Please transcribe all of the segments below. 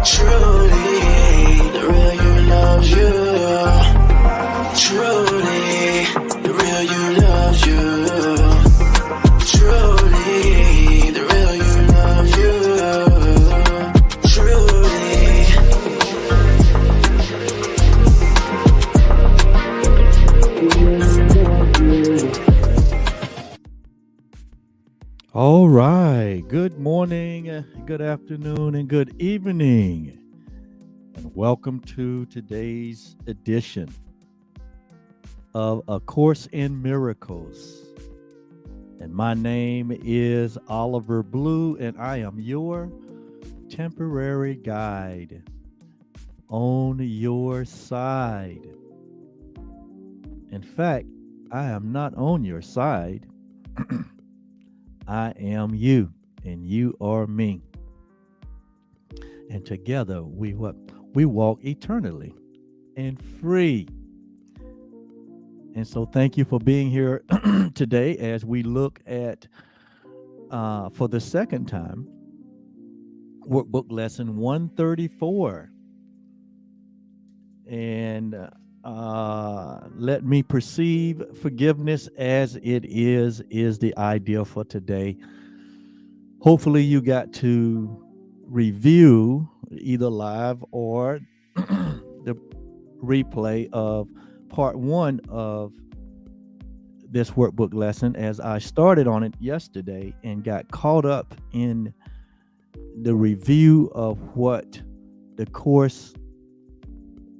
Truly, the real you loves you. Truly, the real you loves you. Truly, the real you loves you. Truly. All right. Good morning, good afternoon, and good evening. And welcome to today's edition of A Course in Miracles. And my name is Oliver Blue, and I am your temporary guide on your side. In fact, I am not on your side. I am you, and you are me. And together we walk eternally and free. And so thank you for being here today as we look at, for the second time, Workbook Lesson 134. And let me perceive forgiveness as it is the idea for today. Hopefully you got to review either live or the replay of part one of this workbook lesson, as I started on it yesterday and got caught up in the review of what the Course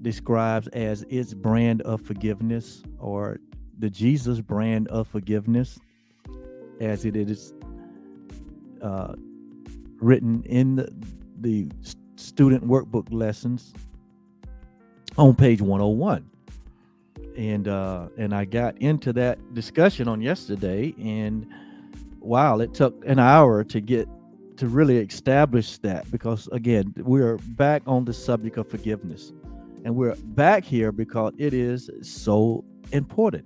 describes as its brand of forgiveness, or the Jesus brand of forgiveness, as it is written in the student workbook lessons on page 101. And I got into that discussion on yesterday, and wow, it took an hour to really establish that, because again, we're back on the subject of forgiveness. And we're back here because it is so important.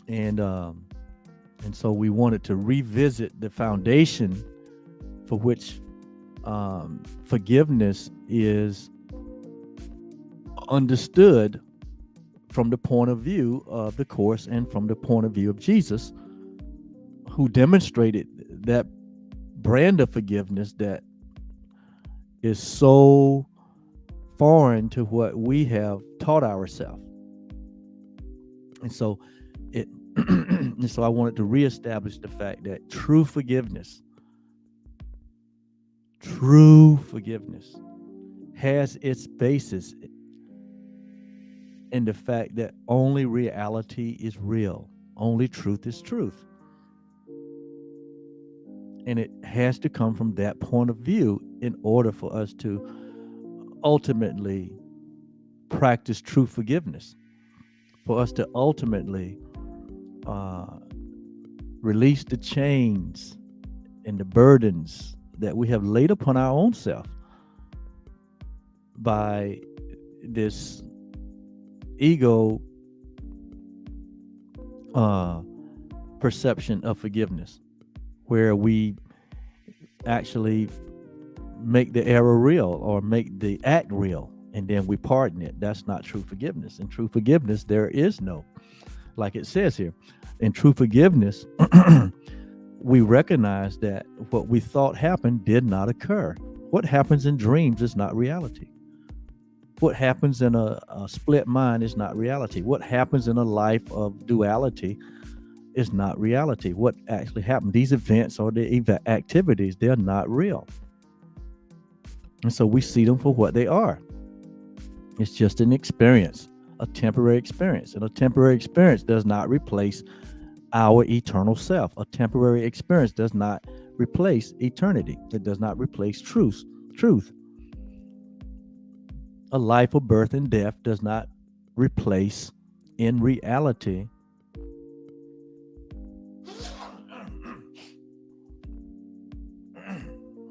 And so we wanted to revisit the foundation for which forgiveness is understood from the point of view of the Course and from the point of view of Jesus, who demonstrated that brand of forgiveness that is so foreign to what we have taught ourselves. And so so I wanted to reestablish the fact that true forgiveness has its basis in the fact that only reality is real, only truth is truth. And it has to come from that point of view in order for us to ultimately practice true forgiveness, for us to ultimately release the chains and the burdens that we have laid upon our own self by this ego perception of forgiveness, where we actually make the error real or make the act real, and then we pardon it. That's not true forgiveness. In true forgiveness, there is no, like it says here, in true forgiveness, we recognize that what we thought happened did not occur. What happens in dreams is not reality. What happens in a split mind is not reality. What happens in a life of duality is not reality. What actually happened, these events or the activities, they're not real. And so we see them for what they are. It's just an experience, a temporary experience. And a temporary experience does not replace our eternal self. A temporary experience does not replace eternity. It does not replace truth. A life of birth and death does not replace, in reality,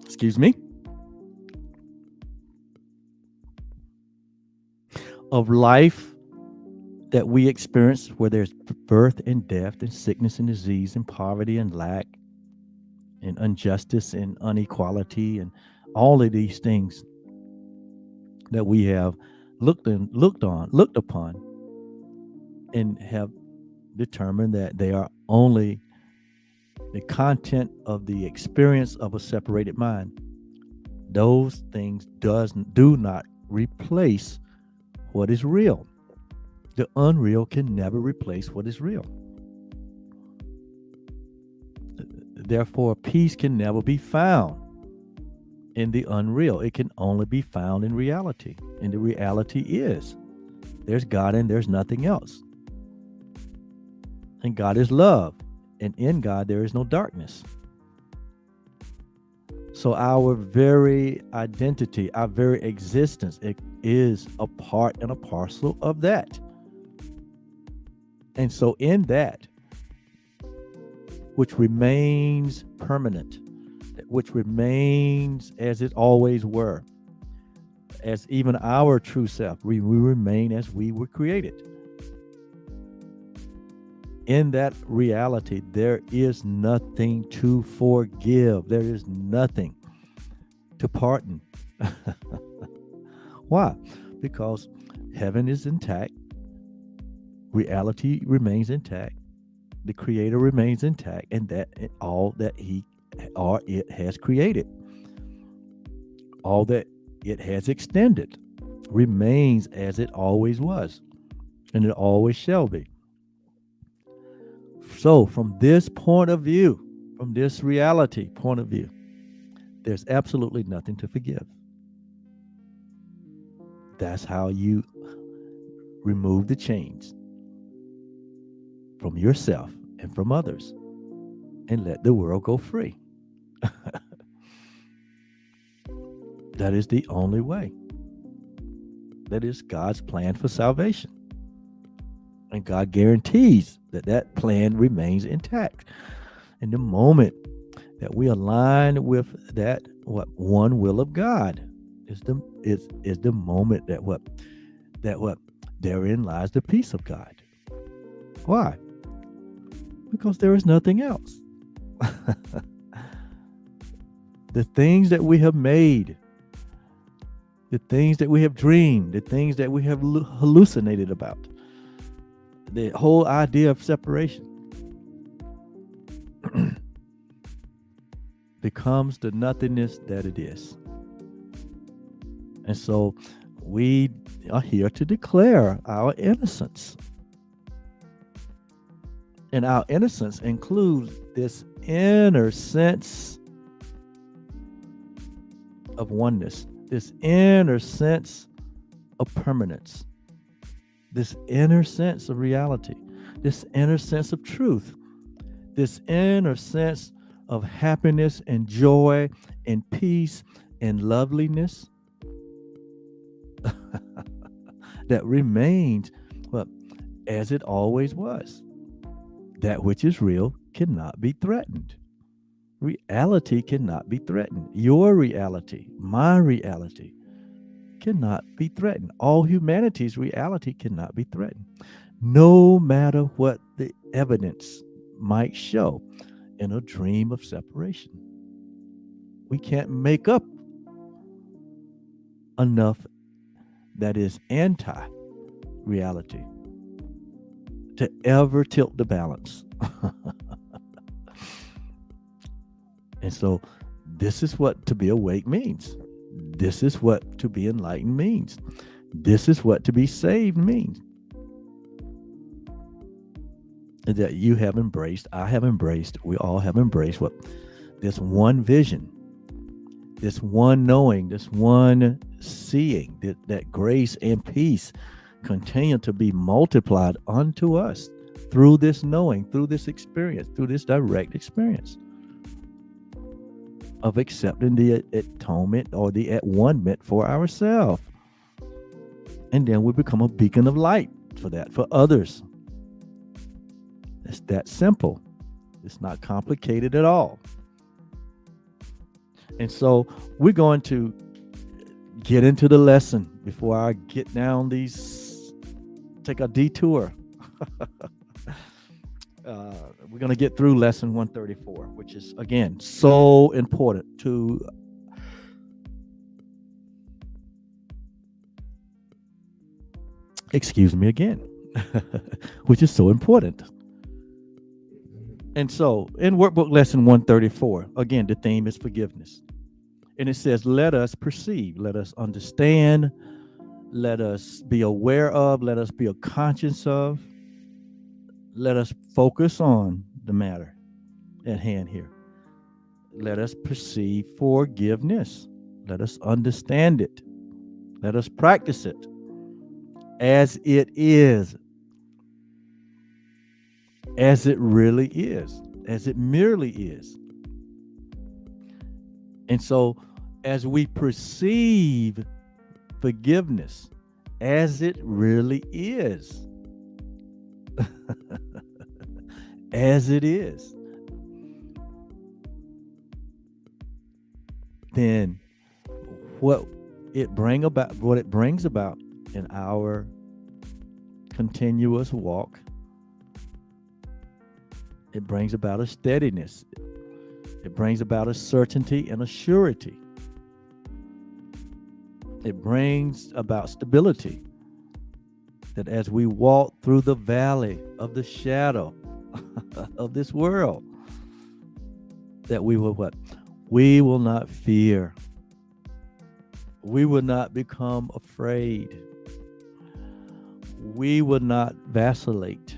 excuse me, of life that we experience, where there's birth and death and sickness and disease and poverty and lack and injustice and inequality and all of these things that we have looked upon, and have determined that they are only the content of the experience of a separated mind. Those things do not replace what is real. The unreal can never replace what is real. Therefore, peace can never be found in the unreal. It can only be found in reality. And the reality is there's God and there's nothing else. And God is love. And in God, there is no darkness. So our very identity, our very existence, it is a part and a parcel of that. And so in that, which remains permanent, which remains as it always were, as even our true self, we remain as we were created. In that reality, there is nothing to forgive. There is nothing to pardon. Why? Because heaven is intact. Reality remains intact. The Creator remains intact, and that all that He or it has created, all that it has extended, remains as it always was, and it always shall be. So, from this point of view, from this reality point of view, there's absolutely nothing to forgive. That's how you remove the chains from yourself and from others and let the world go free. That is the only way. That is God's plan for salvation. And God guarantees that that plan remains intact. And the moment that we align with that one will of God is the moment that therein lies the peace of God. Why? Because there is nothing else. The things that we have made, the things that we have dreamed, the things that we have hallucinated about, the whole idea of separation becomes the nothingness that it is. And so we are here to declare our innocence. And our innocence includes this inner sense of oneness, this inner sense of permanence, this inner sense of reality, this inner sense of truth, this inner sense of happiness and joy and peace and loveliness that remains as it always was. That which is real cannot be threatened. Reality cannot be threatened. Your reality, my reality, cannot be threatened. All humanity's reality cannot be threatened, no matter what the evidence might show in a dream of separation. We can't make up enough that is anti-reality to ever tilt the balance. And so this is what to be awake means. This is what to be enlightened means. This is what to be saved means. That you have embraced, I have embraced, we all have embraced this one vision, this one knowing, this one seeing, that grace and peace continue to be multiplied unto us through this knowing, through this experience, through this direct experience of accepting the atonement or the at-one-ment for ourselves. And then we become a beacon of light for others. It's that simple. It's not complicated at all. And so we're going to get into the lesson before I get down take a detour. We're going to get through lesson 134, which is, again, so important to Excuse me again, which is so important. And so in workbook lesson 134, again, the theme is forgiveness. And it says, let us perceive, let us understand, let us be aware of, let us be a conscious of, let us focus on the matter at hand here. Let us perceive forgiveness. Let us understand it. Let us practice it as it really is, as it merely is. And so, as we perceive forgiveness as it really is, as it is, then what it brings about in our continuous walk, it brings about a steadiness. It brings about a certainty and a surety. It brings about stability. That as we walk through the valley of the shadow of this world, that we will what? We will not fear. We will not become afraid. We will not vacillate.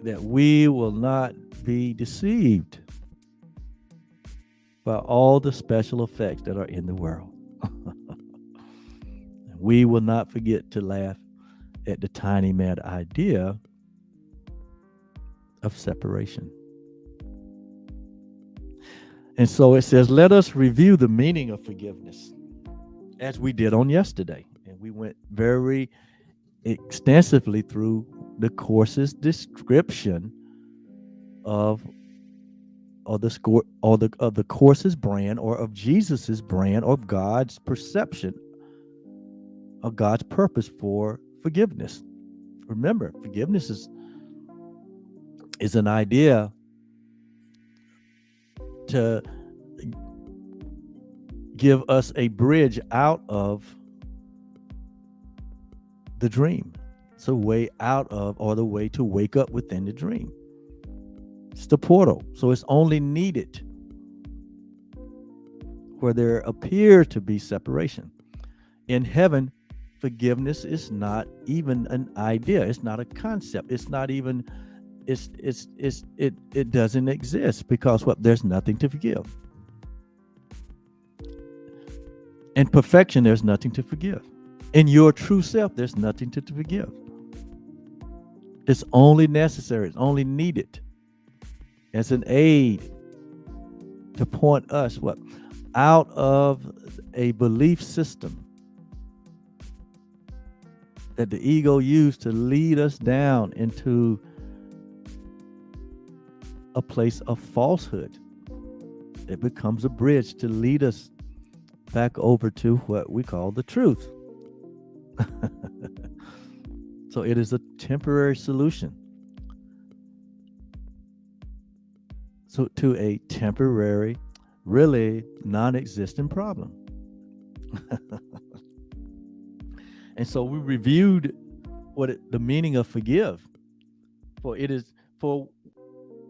That we will not be deceived by all the special effects that are in the world. We will not forget to laugh at the tiny mad idea of separation. And so it says, let us review the meaning of forgiveness as we did on yesterday. And we went very extensively through the course's description of the course's brand, or of Jesus's brand, or of God's perception of God's purpose for forgiveness. Remember, forgiveness is an idea to give us a bridge out of the dream. It's a way out of, or the way to wake up within the dream. It's the portal. So it's only needed where there appear to be separation. In heaven, forgiveness is not even an idea. It's not a concept. It's not even, it doesn't exist, because what? There's nothing to forgive. In perfection, there's nothing to forgive. In your true self, there's nothing to forgive. It's only necessary. It's only needed as an aid to point us what? Out of a belief system that the ego used to lead us down into a place of falsehood. It becomes a bridge to lead us back over to what we call the truth. So it is a temporary solution. So to a temporary, really non-existent problem. And so we reviewed the meaning of forgive.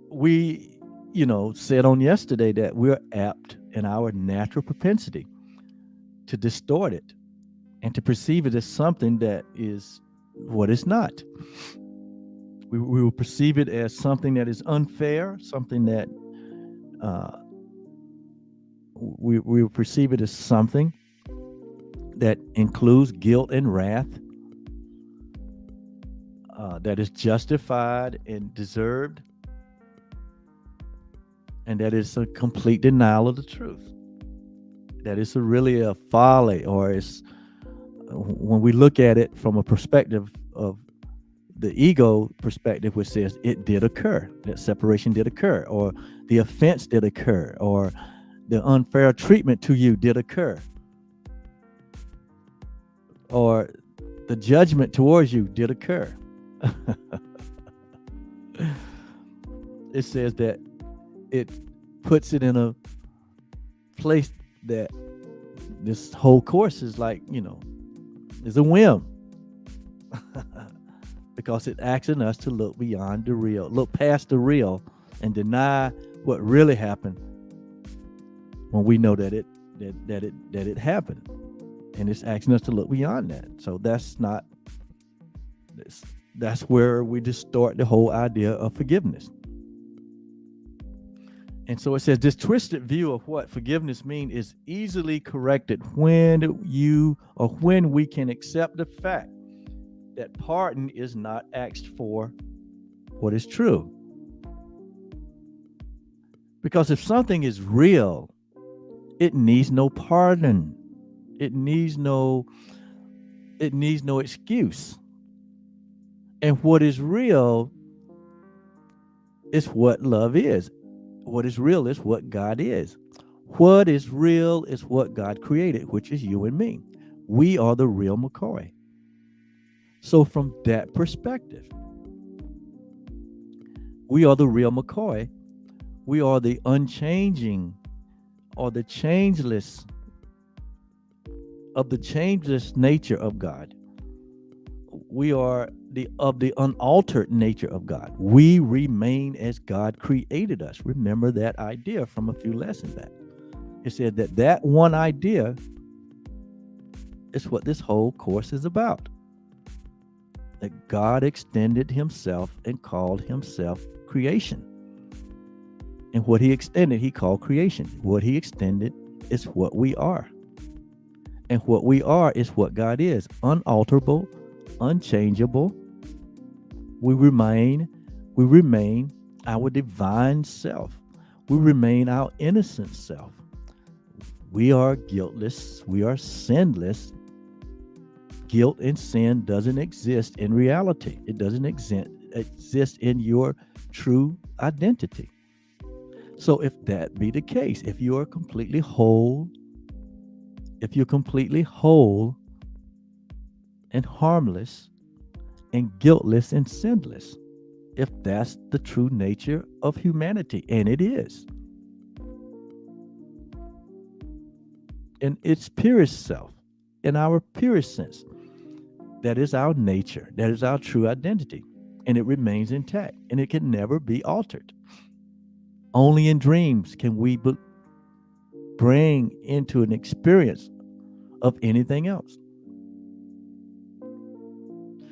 We said on yesterday that we're apt in our natural propensity to distort it and to perceive it as something that is what it's not. We will perceive it as something that is unfair, something that we will perceive it as something that includes guilt and wrath, that is justified and deserved, and that is a complete denial of the truth. That is really a folly, or it's, when we look at it from a perspective of the ego perspective, which says it did occur, that separation did occur, or the offense did occur, or the unfair treatment to you did occur, or the judgment towards you did occur. It says that it puts it in a place that this whole course is like, is a whim. because it's asking us to look beyond the real, look past the real, and deny what really happened when we know that it happened, and it's asking us to look beyond that. So that's where we distort the whole idea of forgiveness. And so it says this twisted view of what forgiveness means is easily corrected when we can accept the fact that pardon is not asked for what is true. Because if something is real, it needs no pardon. It needs no excuse. And what is real is what love is. What is real is what God is. What is real is what God created, which is you and me. We are the real McCoy. So from that perspective, we are the real McCoy. We are the unchanging or the changeless nature of God. We are of the unaltered nature of God. We remain as God created us. Remember that idea from a few lessons back. It said that one idea is what this whole course is about. That God extended himself and called himself creation. And what he extended, he called creation. What he extended is what we are. And what we are is what God is, unalterable, unchangeable. We remain our divine self. We remain our innocent self. We are guiltless. We are sinless. Guilt and sin doesn't exist in reality. It doesn't exist in your true identity. So if that be the case, if you're completely whole and harmless and guiltless and sinless, if that's the true nature of humanity, and it is, in its purest self, in our purest sense, that is our nature, that is our true identity, and it remains intact, and it can never be altered. Only in dreams can we bring into an experience of anything else.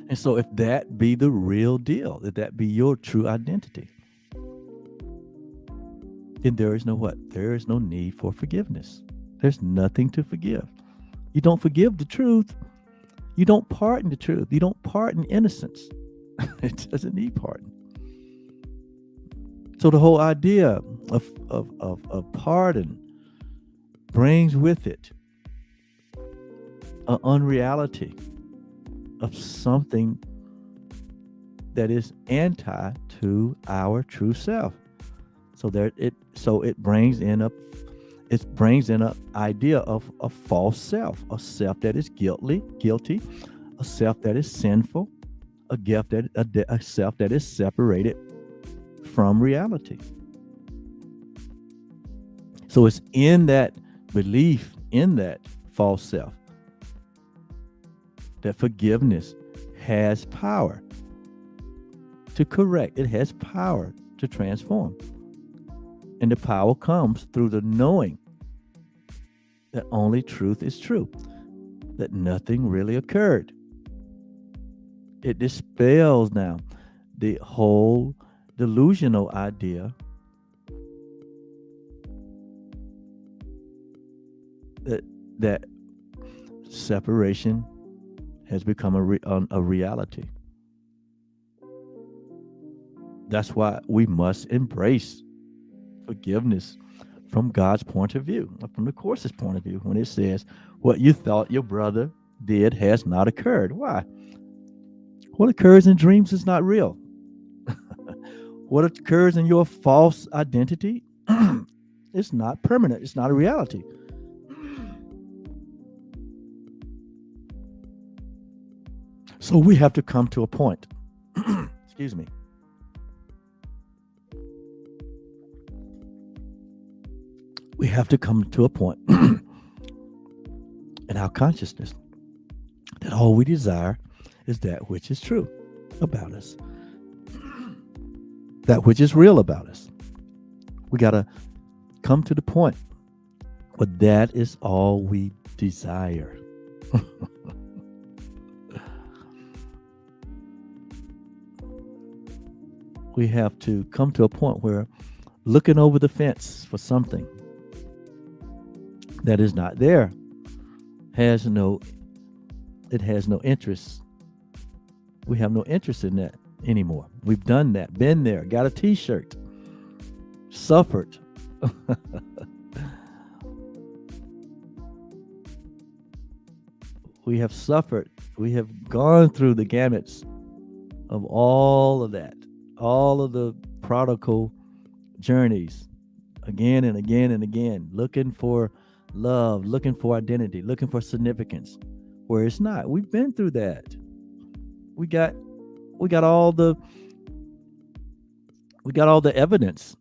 And so if that be the real deal, that be your true identity, then there is no what? There is no need for forgiveness. There's nothing to forgive. You don't forgive the truth. You don't pardon the truth. You don't pardon innocence. It doesn't need pardon. So the whole idea of pardon brings with it an unreality of something that is anti to our true self. So it brings in a idea of a false self, a self that is guilty, a self that is sinful, a self that is separated from reality. So it's in that belief, in that false self, that forgiveness has power to correct. It has power to transform. And the power comes through the knowing that only truth is true, that nothing really occurred. It dispels now the whole delusional idea that separation has become a reality. That's why we must embrace forgiveness from God's point of view, from the Course's point of view, when it says what you thought your brother did has not occurred. Why? What occurs in dreams is not real. What occurs in your false identity, it's not permanent. It's not a reality. So we have to come to a point. Excuse me. We have to come to a point in our consciousness that all we desire is that which is true. about us, that which is real about us. We got to come to the point where that is all we desire. We have to come to a point where looking over the fence for something that is not there has no interest. We have no interest in that anymore. We've done that, been there, got a t-shirt, suffered. We have suffered. We have gone through the gamuts of all of that, all of the prodigal journeys, again and again and again, looking for love, looking for identity, looking for significance, where it's not. We've been through that. We got all the evidence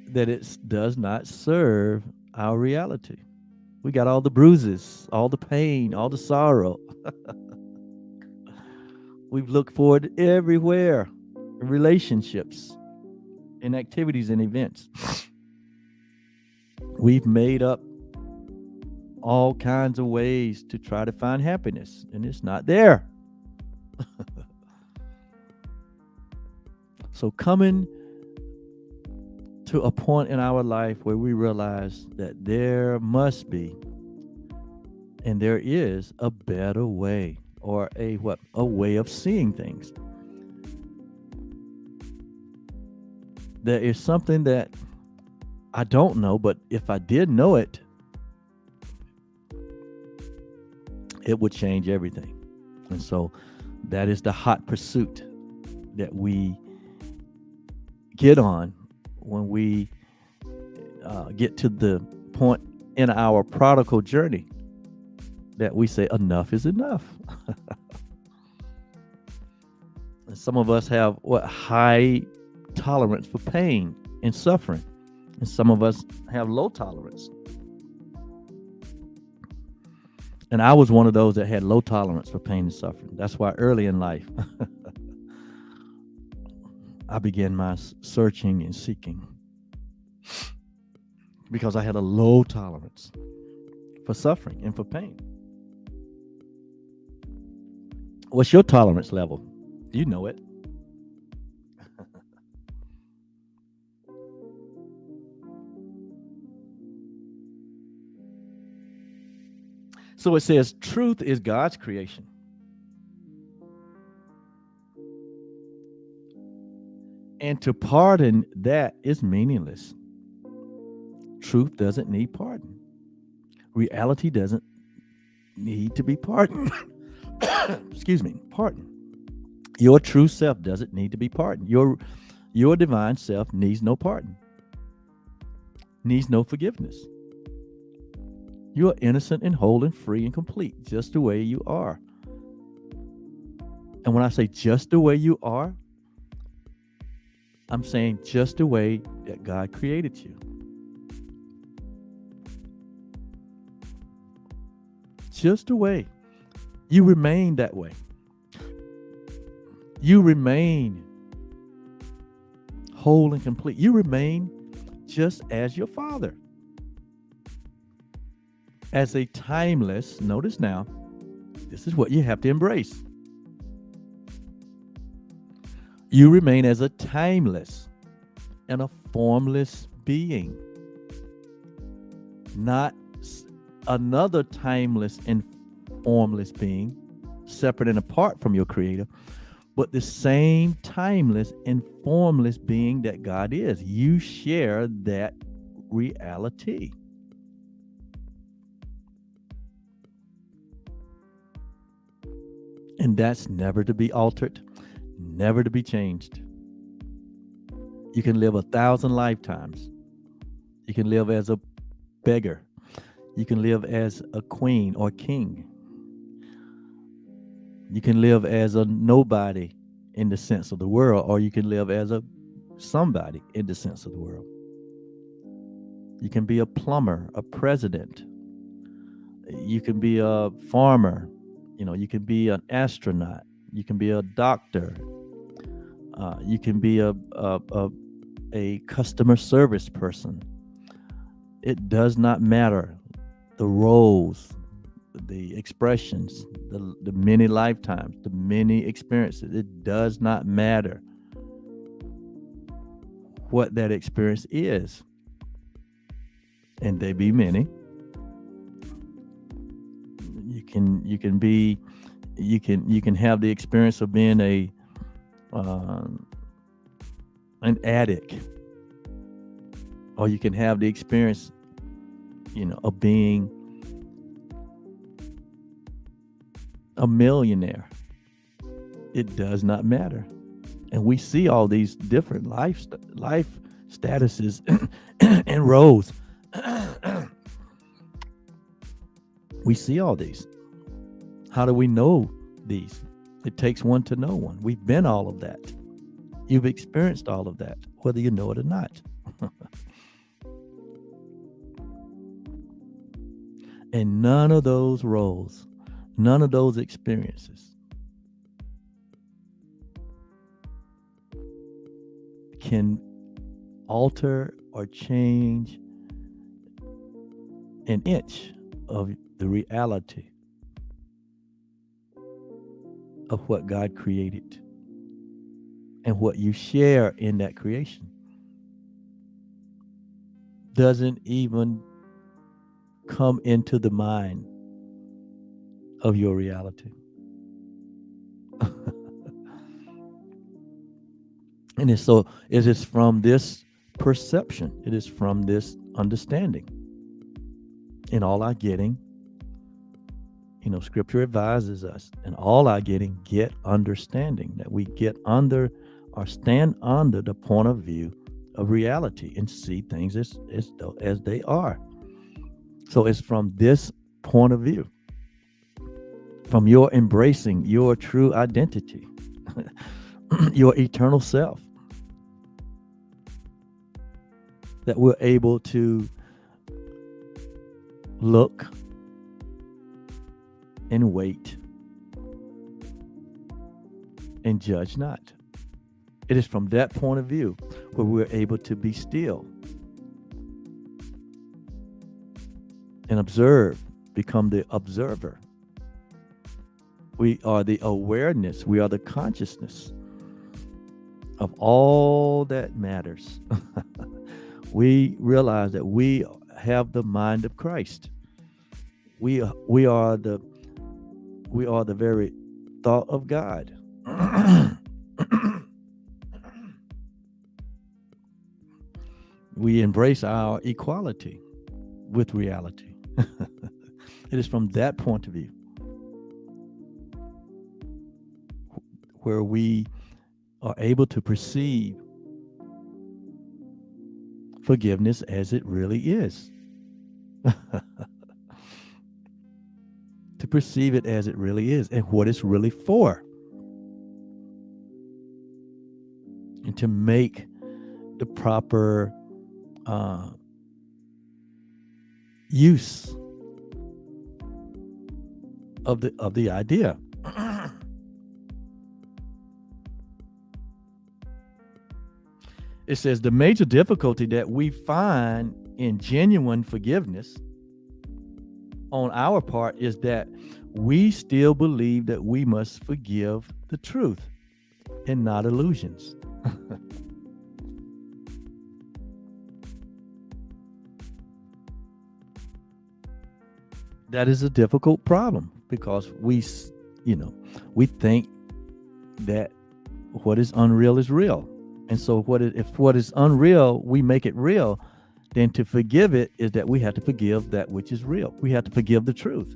that it does not serve our reality. We got all the bruises, all the pain, all the sorrow. We've looked for it everywhere, in relationships, in activities and events. We've made up all kinds of ways to try to find happiness, and it's not there. So coming to a point in our life where we realize that there must be and there is a better way, or a way of seeing things. There is something that I don't know, but if I did know it, it would change everything. And so that is the hot pursuit that we get on when we get to the point in our prodigal journey that we say enough is enough. And some of us have high tolerance for pain and suffering, and some of us have low tolerance. And I was one of those that had low tolerance for pain and suffering. That's why early in life I began my searching and seeking, because I had a low tolerance for suffering and for pain. What's your tolerance level? You know it. So it says, truth is God's creation. And to pardon that is meaningless. Truth doesn't need pardon. Reality doesn't need to be pardoned. Excuse me, pardon. Your true self doesn't need to be pardoned. Your divine self needs no pardon, needs no forgiveness. You are innocent and whole and free and complete, just the way you are. And when I say just the way you are, I'm saying just the way that God created you. Just the way. You remain that way. You remain whole and complete. You remain just as your Father. As a timeless, notice now, this is what you have to embrace. You remain as a timeless and a formless being, not another timeless and formless being, separate and apart from your Creator, but the same timeless and formless being that God is. You share that reality. And that's never to be altered, never to be changed. You can live 1,000 lifetimes. You can live as a beggar. You can live as a queen or king. You can live as a nobody in the sense of the world, or you can live as a somebody in the sense of the world. You can be a plumber, a president, You can be a farmer, you can be an astronaut, you can be a doctor, you can be a customer service person. It does not matter the roles, the expressions, the many lifetimes, the many experiences. It does not matter what that experience is, and they be many. You can have the experience of being an addict, or you can have the experience, of being a millionaire. It does not matter. And we see all these different life statuses and roles. We see all these. How do we know these? It takes one to know one. We've been all of that. You've experienced all of that, whether you know it or not. And none of those roles, none of those experiences can alter or change an inch of the reality of what God created and what you share in that creation. Doesn't even come into the mind of your reality. And it is from this perception, it is from this understanding. In all our getting, Scripture advises us, in all our getting, get understanding, that we get under or stand under the point of view of reality and see things as they are. So it's from this point of view, from your embracing your true identity, your eternal self, that we're able to look and wait and judge not. It is from that point of view where we're able to be still and observe, become the observer. We are the awareness, we are the consciousness of all that matters. We realize that we have the mind of Christ. We are the very thought of God. We embrace our equality with reality. It is from that point of view where we are able to perceive forgiveness as it really is. To perceive it as it really is and what it's really for. And to make the proper use of the idea. It says the major difficulty that we find in genuine forgiveness on our part is that we still believe that we must forgive the truth and not illusions. That is a difficult problem because we think that what is unreal is real. And so if what is unreal, we make it real, then to forgive it is that we have to forgive that which is real. We have to forgive the truth.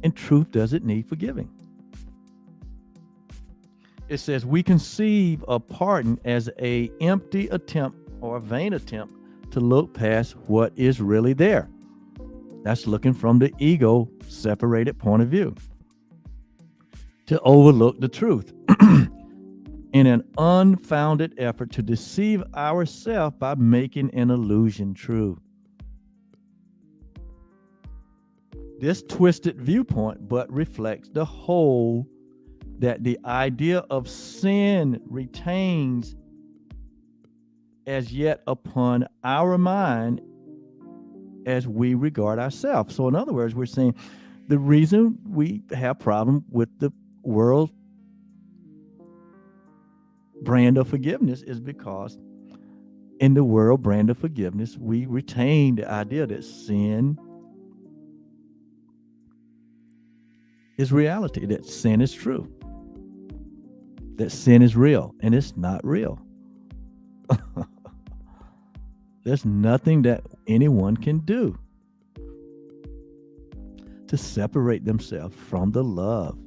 And truth doesn't need forgiving. It says we conceive of pardon as an empty attempt or a vain attempt to look past what is really there. That's looking from the ego separated point of view. To overlook the truth in an unfounded effort to deceive ourselves by making an illusion true. This twisted viewpoint but reflects the whole that the idea of sin retains as yet upon our mind as we regard ourselves. So in other words, we're saying the reason we have problem with the world brand of forgiveness is because in the world brand of forgiveness, we retain the idea that sin is reality, that sin is true, that sin is real, and it's not real. There's nothing that anyone can do to separate themselves from the love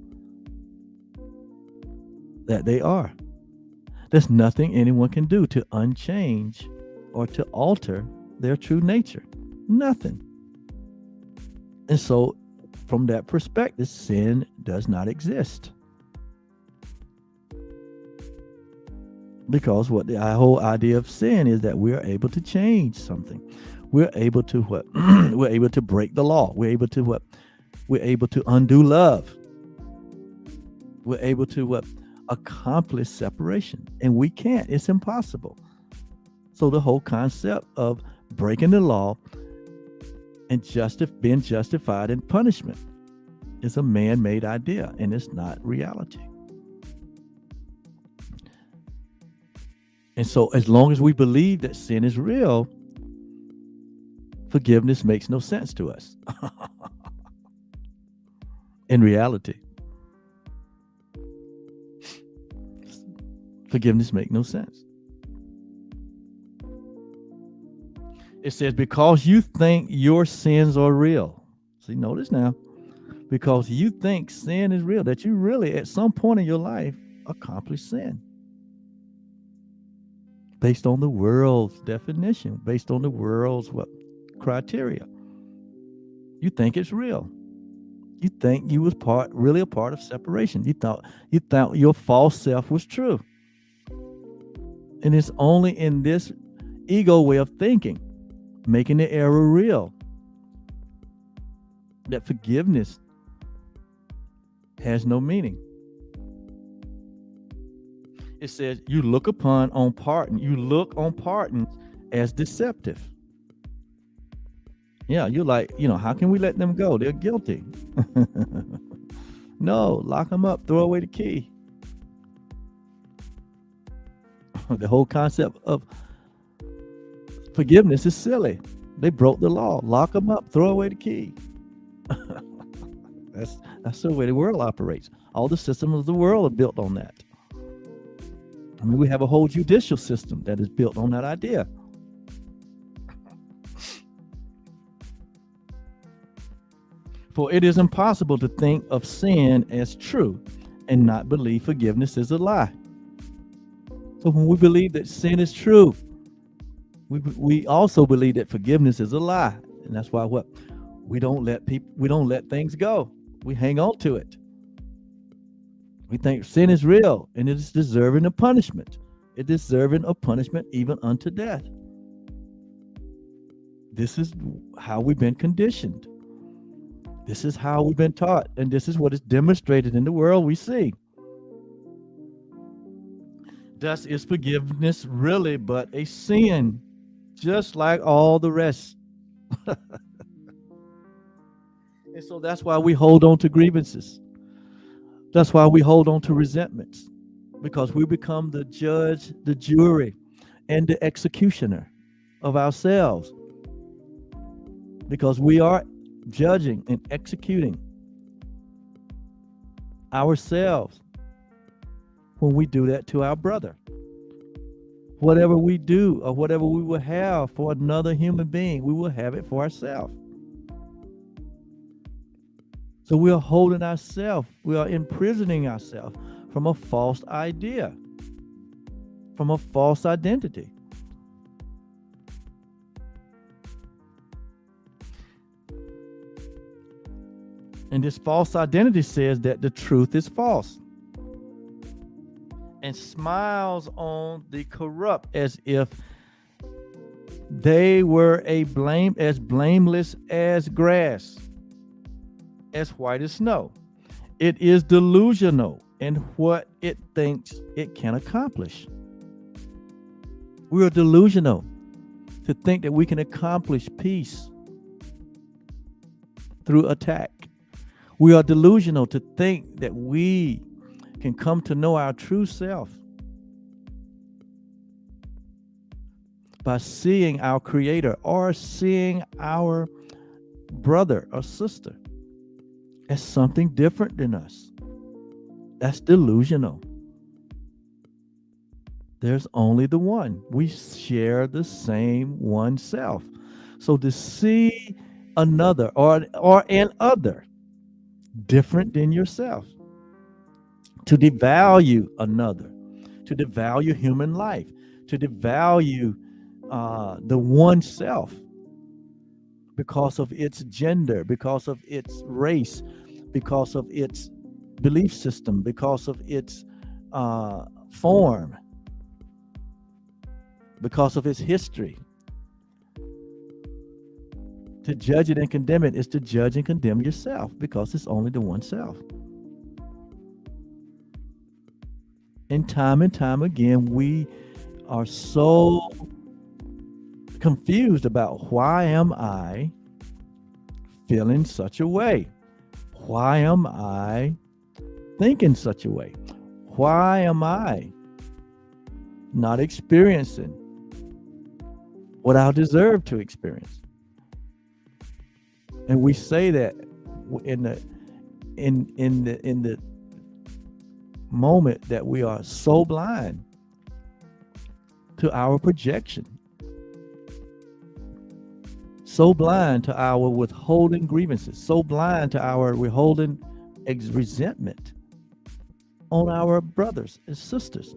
that they are. There's nothing anyone can do to unchange or to alter their true nature. Nothing. And so, from that perspective, sin does not exist. Because what the whole idea of sin is that we are able to change something. We're able to what? We're able to break the law. We're able to what? We're able to undo love. We're able to what? Accomplish separation. And we can't. It's impossible. So the whole concept of breaking the law and being justified in punishment is a man-made idea, and it's not reality. And so as long as we believe that sin is real, forgiveness makes no sense to us. In reality, forgiveness makes no sense. It says, because you think your sins are real. See, notice now, because you think sin is real, that you really at some point in your life accomplished sin. Based on the world's definition, based on the world's criteria. You think it's real. You think you was really a part of separation. You thought your false self was true. And it's only in this ego way of thinking, making the error real, that forgiveness has no meaning. It says you look on pardon as deceptive. Yeah, you're like, how can we let them go? They're guilty. No, lock them up, throw away the key. The whole concept of forgiveness is silly. They broke the law. Lock them up, throw away the key. That's the way the world operates. All the systems of the world are built on that. I mean, we have a whole judicial system that is built on that idea. For it is impossible to think of sin as true and not believe forgiveness is a lie. So when we believe that sin is true, we also believe that forgiveness is a lie. And that's why we don't let things go. We hang on to it. We think sin is real and it is deserving of punishment. It is deserving of punishment even unto death. This is how we've been conditioned. This is how we've been taught. And this is what is demonstrated in the world we see. Thus is forgiveness really but a sin, just like all the rest. And so that's why we hold on to grievances. That's why we hold on to resentments, because we become the judge, the jury, and the executioner of ourselves. Because we are judging and executing ourselves when we do that to our brother. Whatever we do or whatever we will have for another human being, we will have it for ourselves. So we are holding ourselves, we are imprisoning ourselves from a false idea, from a false identity. And this false identity says that the truth is false and smiles on the corrupt as if they were as blameless as grass. as white as snow. It is delusional in what it thinks it can accomplish. We are delusional to think that we can accomplish peace through attack. We are delusional to think that we can come to know our true self by seeing our creator or seeing our brother or sister as something different than us. That's delusional. There's only the one. We share the same one self. So to see another or an other different than yourself, to devalue another, to devalue human life, to devalue the one self because of its gender, because of its race, because of its belief system, because of its form, because of its history. To judge it and condemn it is to judge and condemn yourself because it's only the one self. And time again, we are so confused about why am I feeling such a way? Why am I thinking such a way? Why am I not experiencing what I deserve to experience? And we say that in the moment that we are so blind to our projection, so blind to our withholding grievances, so blind to our withholding resentment on our brothers and sisters,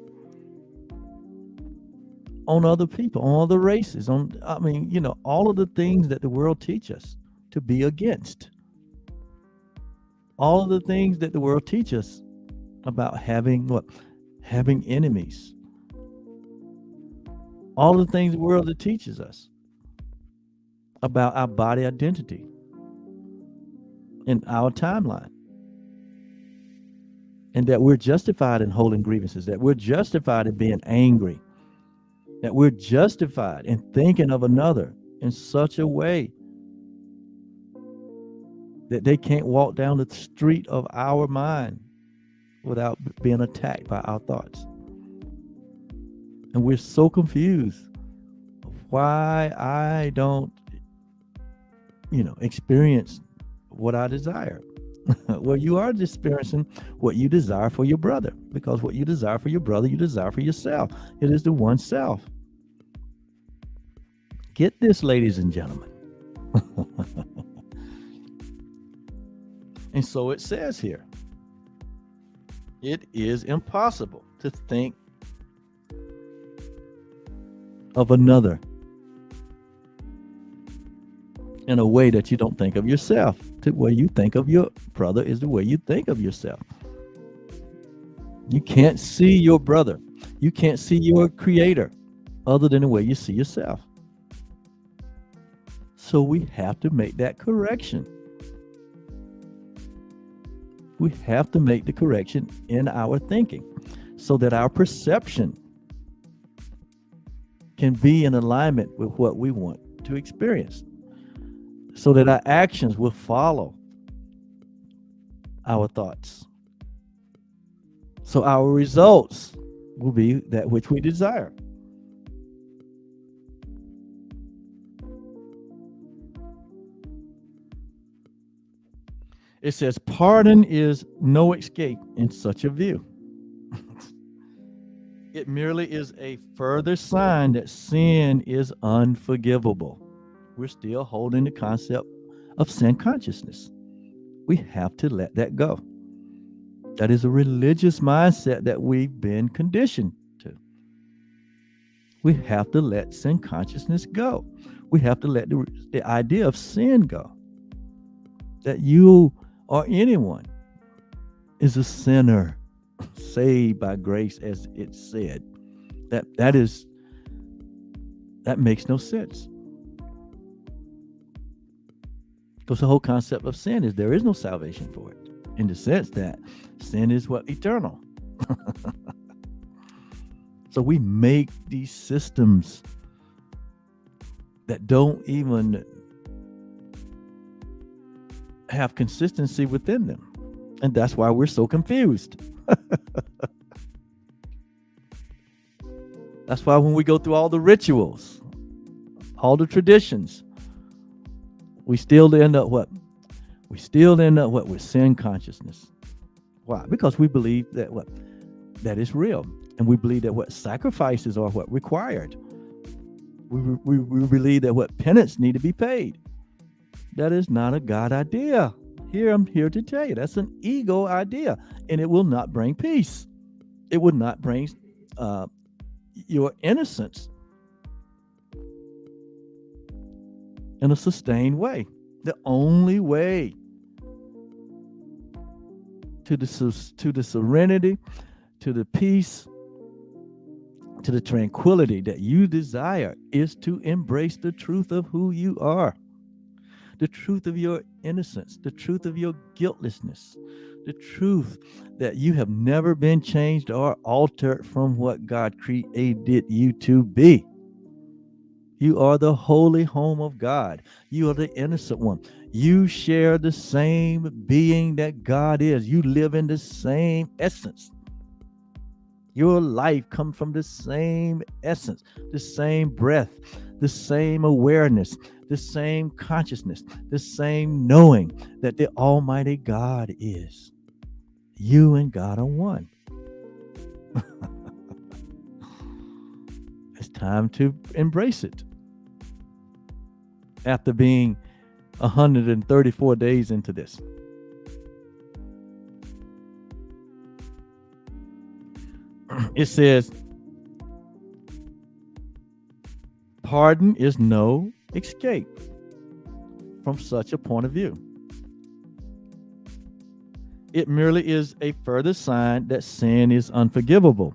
on other people, on other races, all of the things that the world teaches us to be against. All of the things that the world teaches us about having what? Having enemies. All the things the world that teaches us about our body identity in our timeline. And that we're justified in holding grievances, that we're justified in being angry, that we're justified in thinking of another in such a way that they can't walk down the street of our mind without being attacked by our thoughts. And we're so confused why I don't, experience what I desire. Well, you are experiencing what you desire for your brother, because what you desire for your brother, you desire for yourself. It is the one self. Get this, ladies and gentlemen. And so it says here, it is impossible to think of another in a way that you don't think of yourself. The way you think of your brother is the way you think of yourself. You can't see your brother. You can't see your creator other than the way you see yourself. So we have to make that correction. We have to make the correction in our thinking so that our perception can be in alignment with what we want to experience, so that our actions will follow our thoughts. So our results will be that which we desire. It says, pardon is no escape in such a view. It merely is a further sign that sin is unforgivable. We're still holding the concept of sin consciousness. We have to let that go. That is a religious mindset that we've been conditioned to. We have to let sin consciousness go. We have to let the idea of sin go. That you or anyone is a sinner saved by grace, as it said. That makes no sense. Because the whole concept of sin is there is no salvation for it, in the sense that sin is what? Eternal. So we make these systems that don't even have consistency within them. And that's why we're so confused. That's why when we go through all the rituals, all the traditions, we still end up what? We still end up what? With sin consciousness. Why? Because we believe that what? That is real. And we believe that what? Sacrifices are what? Required. We believe that what? Penance need to be paid. That is not a God idea. Here, I'm here to tell you, that's an ego idea. And it will not bring peace. It will not bring your innocence in a sustained way. The only way to the serenity, to the peace, to the tranquility that you desire is to embrace the truth of who you are, the truth of your innocence, the truth of your guiltlessness, the truth that you have never been changed or altered from what God created you to be. You are the holy home of God. You are the innocent one. You share the same being that God is. You live in the same essence. Your life comes from the same essence, the same breath, the same awareness, the same consciousness, the same knowing that the Almighty God is. You and God are one. It's time to embrace it. After being 134 days into this. It says, pardon is no escape from such a point of view. It merely is a further sign that sin is unforgivable,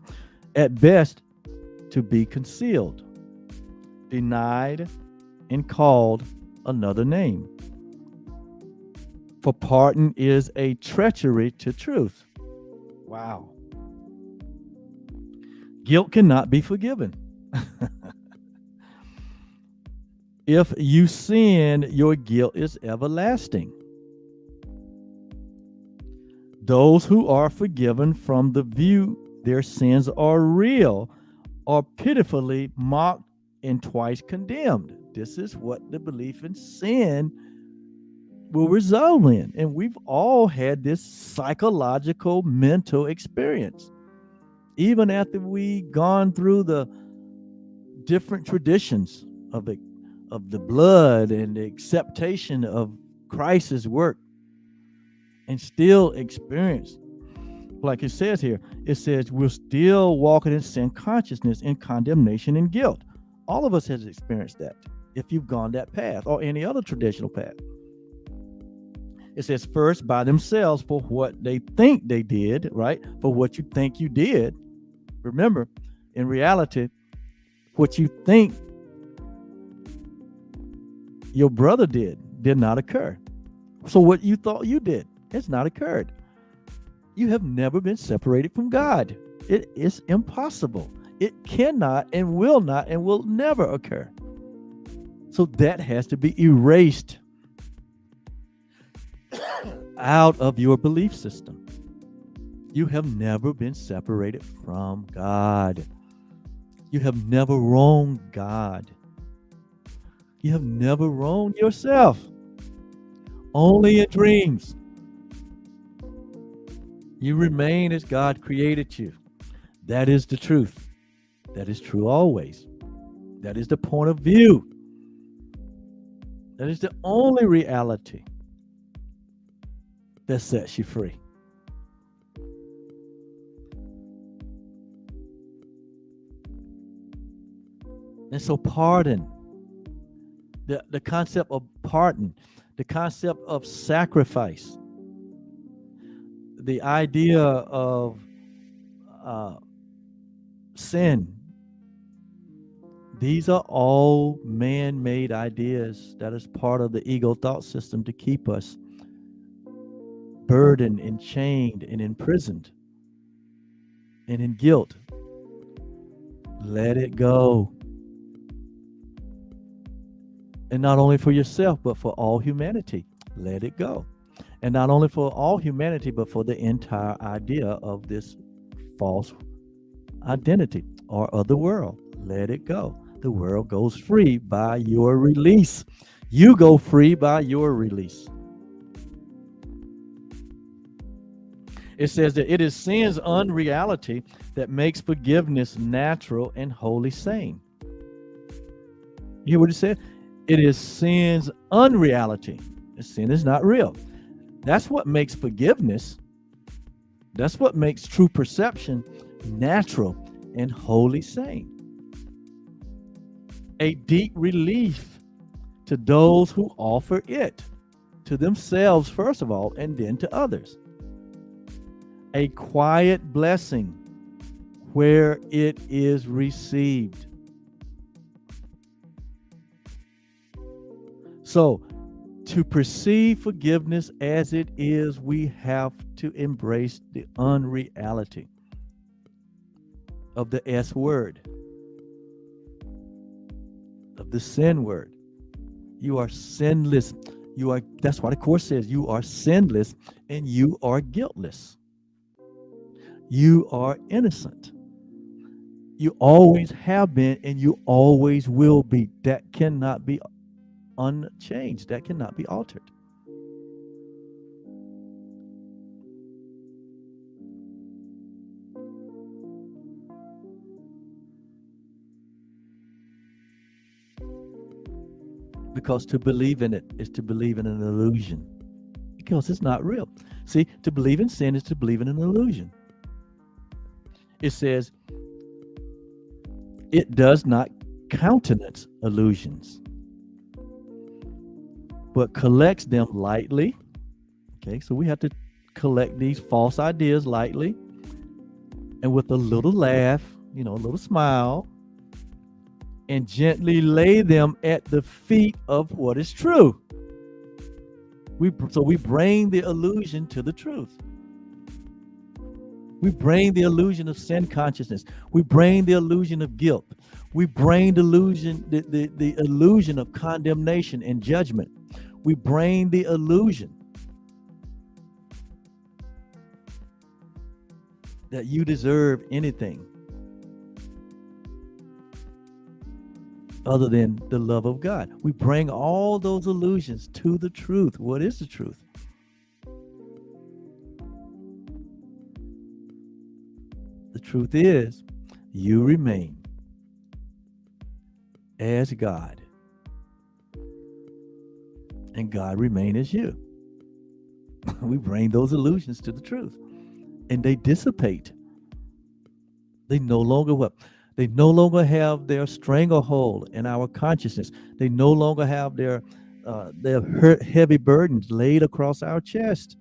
at best to be concealed, denied, and called another name. For pardon is a treachery to truth. Wow. Guilt cannot be forgiven. If you sin, your guilt is everlasting. Those who are forgiven from the view their sins are real are pitifully mocked and twice condemned. This is what the belief in sin will result in. And we've all had this psychological mental experience. Even after we gone through the different traditions of the blood and the acceptation of Christ's work, and still experience, like it says here, it says we're still walking in sin consciousness, in condemnation and guilt. All of us has experienced that if you've gone that path or any other traditional path. It says first by themselves for what they think they did, right? For what you think you did. Remember, in reality, what you think your brother did not occur. So what you thought you did has not occurred. You have never been separated from God. It is impossible. It cannot and will never occur. So that has to be erased out of your belief system. You have never been separated from God. You have never wronged God. You have never wronged yourself. Only in dreams. You remain as God created you. That is the truth. That is true always. That is the point of view. That is the only reality that sets you free. And so pardon, the concept of pardon, the concept of sacrifice, the idea of sin These are all man-made ideas that is part of the ego thought system to keep us burdened and chained and imprisoned and in guilt. Let it go. And not only for yourself, but for all humanity. Let it go. And not only for all humanity, but for the entire idea of this false identity or of the world. Let it go. The world goes free by your release. You go free by your release. It says that it is sin's unreality that makes forgiveness natural and wholly sane. You hear what it said? It is sin's unreality. Sin is not real. That's what makes forgiveness, that's what makes true perception natural and wholly sane. A deep relief to those who offer it, to themselves first of all, and then to others. A quiet blessing where it is received. So, to perceive forgiveness as it is, we have to embrace the unreality of the S word, of the sin word. You are sinless. That's why the Course says you are sinless and you are guiltless. You are innocent. You always have been and you always will be. That cannot be unchanged. That cannot be altered. Because to believe in it is to believe in an illusion. Because it's not real. See, to believe in sin is to believe in an illusion. It says it does not countenance illusions, but collects them lightly. Okay, so we have to collect these false ideas lightly and with a little laugh, a little smile, and gently lay them at the feet of what is true. So we bring the illusion to the truth. We bring the illusion of sin consciousness. We bring the illusion of guilt. We bring the illusion of condemnation and judgment. We bring the illusion that you deserve anything other than the love of God. We bring all those illusions to the truth. What is the truth? The truth is, you remain as God, and God remain as you. We bring those illusions to the truth, and they dissipate. They no longer They no longer have their stranglehold in our consciousness. They no longer have their heavy burdens laid across our chest.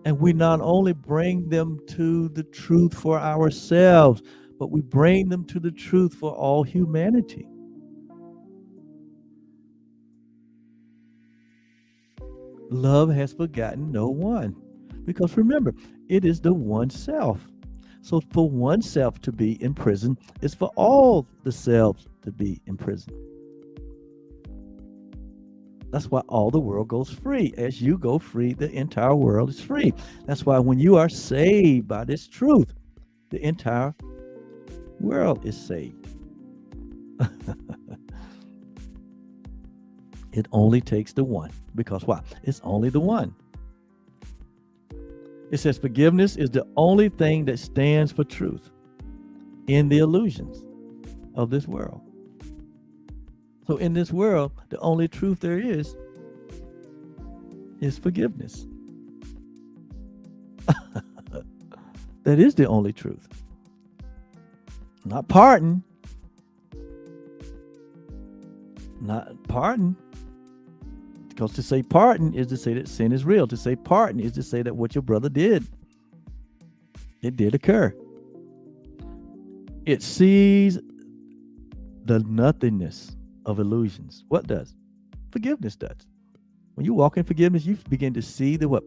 And we not only bring them to the truth for ourselves, but we bring them to the truth for all humanity. Love has forgotten no one. Because remember, it is the one self. So for one self to be in prison is for all the selves to be in prison. That's why all the world goes free. As you go free, the entire world is free. That's why when you are saved by this truth, the entire world is saved. It only takes the one. Because why? It's only the one. It says forgiveness is the only thing that stands for truth in the illusions of this world. So in this world, the only truth there is forgiveness. That is the only truth. Not pardon. Not pardon. Because to say pardon is to say that sin is real. To say pardon is to say that what your brother did, it did occur. It sees the nothingness of illusions. What does? Forgiveness does. When you walk in forgiveness, you begin to see the what?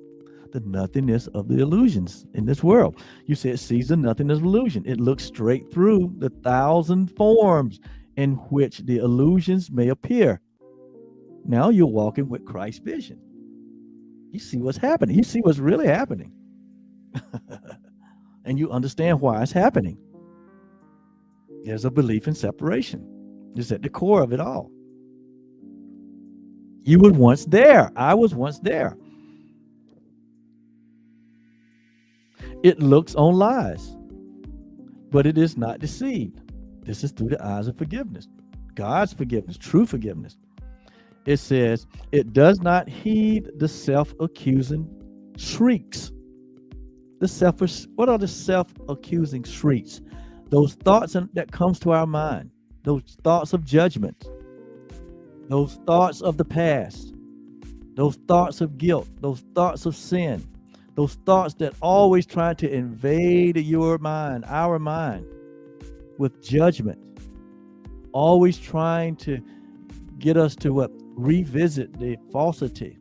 The nothingness of the illusions in this world. You say it sees the nothingness of illusion. It looks straight through the thousand forms in which the illusions may appear. Now you're walking with Christ's vision. You see what's happening. You see what's really happening. And you understand why it's happening. There's a belief in separation. It's at the core of it all. You were once there. I was once there. It looks on lies, but it is not deceived. This is through the eyes of forgiveness, God's forgiveness, true forgiveness. It says, it does not heed the self-accusing shrieks. What are the self-accusing shrieks? Those thoughts that comes to our mind, those thoughts of judgment, those thoughts of the past, those thoughts of guilt, those thoughts of sin, those thoughts that always try to invade your mind, our mind, with judgment, always trying to get us to revisit the falsity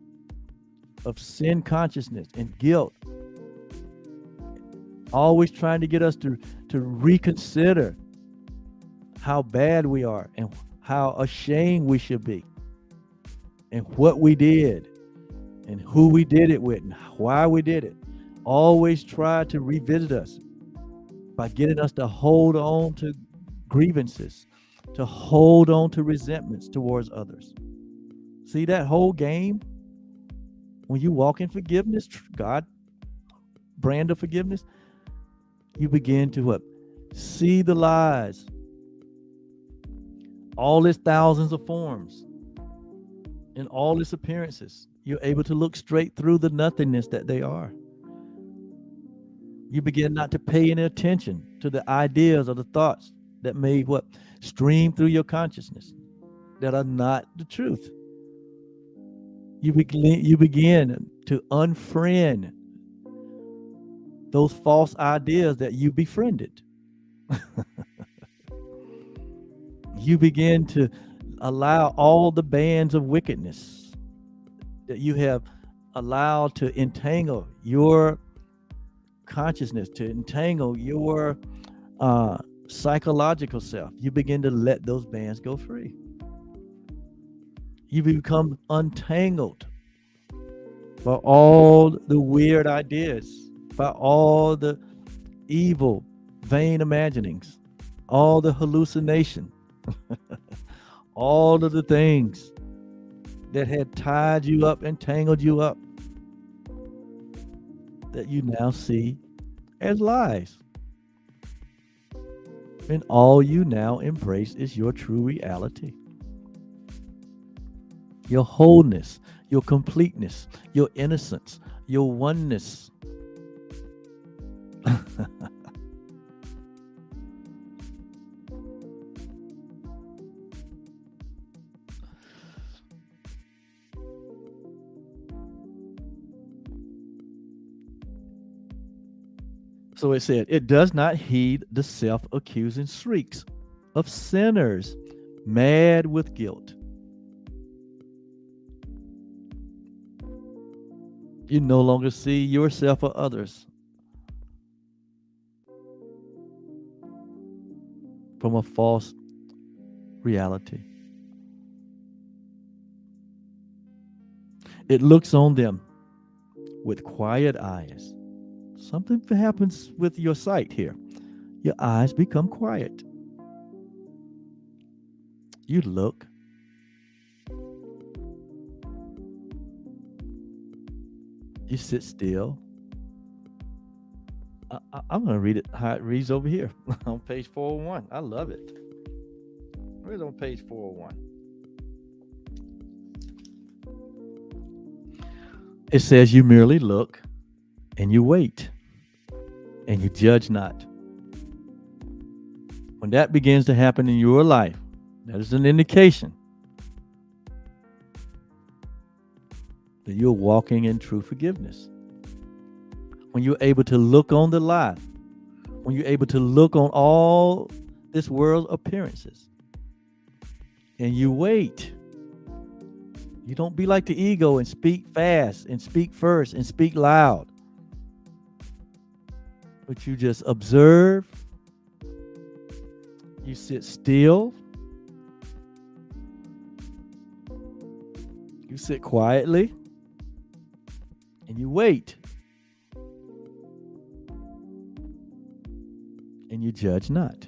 of sin consciousness and guilt, always trying to get us to reconsider how bad we are and how ashamed we should be and what we did and who we did it with and why we did it. Always try to revisit us by getting us to hold on to grievances, to hold on to resentments towards others. See that whole game? When you walk in forgiveness, God brand of forgiveness, you begin to see the lies, all its thousands of forms and all its appearances. You're able to look straight through the nothingness that they are. You begin not to pay any attention to the ideas or the thoughts that may stream through your consciousness that are not the truth. You begin to unfriend those false ideas that you befriended. You begin to allow all the bands of wickedness that you have allowed to entangle your consciousness, to entangle your psychological self. You begin to let those bands go free. You become untangled by all the weird ideas, by all the evil, vain imaginings, all the hallucination, all of the things that had tied you up and tangled you up that you now see as lies. And all you now embrace is your true reality. Your wholeness, your completeness, your innocence, your oneness. So it said, it does not heed the self-accusing shrieks of sinners mad with guilt. You no longer see yourself or others from a false reality. It looks on them with quiet eyes. Something happens with your sight here. Your eyes become quiet. You look. You sit still. I'm going to read it how it reads over here on page 401. I love it. Where's on page 401? It says you merely look and you wait and you judge not. When that begins to happen in your life, that is an indication that you're walking in true forgiveness. When you're able to look on the lie, when you're able to look on all this world's appearances and you wait. You don't be like the ego and speak fast and speak first and speak loud. But you just observe. You sit still. You sit quietly. And you wait. And you judge not.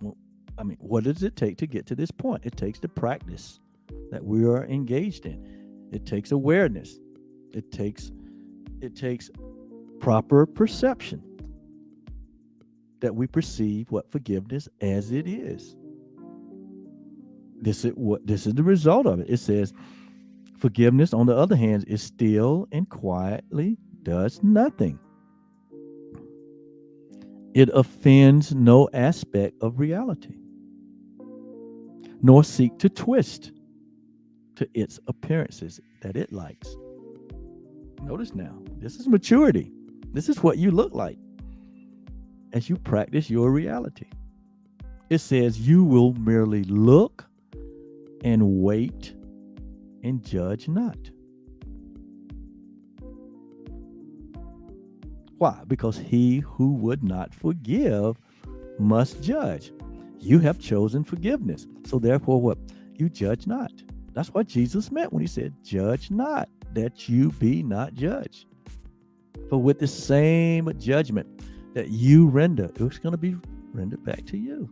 Well, I mean, what does it take to get to this point? It takes the practice that we are engaged in. It takes awareness. It takes proper perception that we perceive what forgiveness as it is. This is the result of it. It says forgiveness, on the other hand, is still and quietly does nothing. It offends no aspect of reality, nor seek to twist to its appearances that it likes. Notice now, this is maturity. This is what you look like as you practice your reality. It says you will merely look and wait and judge not. Why? Because he who would not forgive must judge. You have chosen forgiveness. So therefore what? You judge not. That's what Jesus meant when he said, judge not, that you be not judged. For with the same judgment that you render, it's going to be rendered back to you.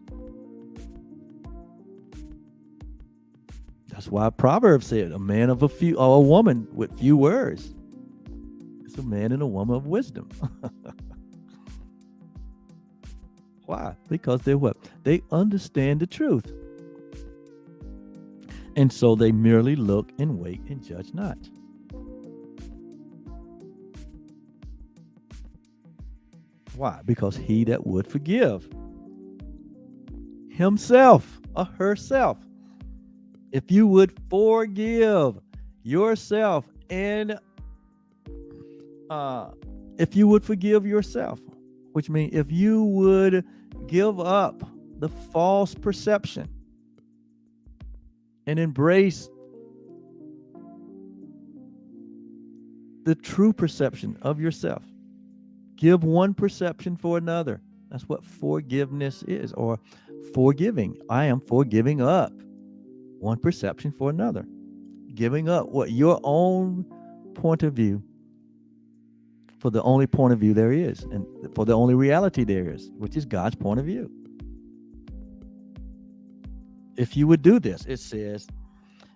That's why Proverbs said, a man of a few, or a woman with few words, it's a man and a woman of wisdom. Why? Because they're what? They understand the truth. And so they merely look and wait and judge not. Why? Because he that would forgive himself or herself, if you would forgive yourself and if you would forgive yourself, which means if you would give up the false perception and embrace the true perception of yourself, give one perception for another. That's what forgiveness is, or forgiving. I am forgiving up one perception for another, giving up what your own point of view for the only point of view there is, and for the only reality there is, which is God's point of view. If you would do this, it says,